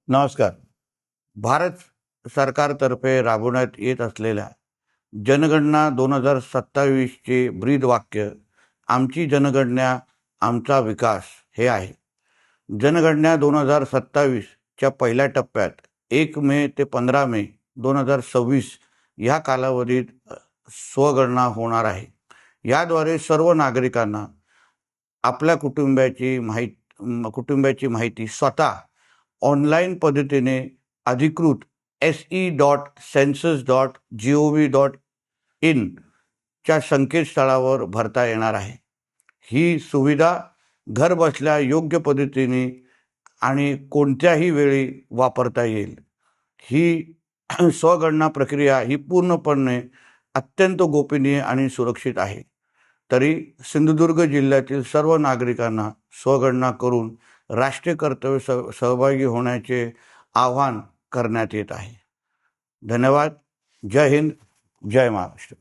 नमस्कार. भारत सरकारतर्फे राबवण्यात येत असलेल्या जनगणना 2027चे ब्रीदवाक्य आमची जनगणना आमचा विकास हे आहे. जनगणना 2027च्या पहिल्या टप्प्यात 1 मे ते 15 मे 2026 ह्या कालावधीत स्वगणना होणार आहे. याद्वारे सर्व नागरिकांना आपल्या कुटुंबाची माहिती स्वतः ऑनलाईन पद्धतीने अधिकृत se.census.gov.in च्या संकेतस्थळावर भरता येणार आहे. ही सुविधा घरबसल्या योग्य पद्धतीने आणि कोणत्याही वेळी वापरता येईल. ही स्वगणना प्रक्रिया ही पूर्णपणे अत्यंत गोपनीय आणि सुरक्षित आहे. तरी सिंधुदुर्ग जिल्ह्यातील सर्व नागरिकांना स्वगणना करून राष्ट्रीय कर्तव्य सहभागी होण्याचे आवाहन करण्यात येत आहे. धन्यवाद. जय हिंद, जय महाराष्ट्र.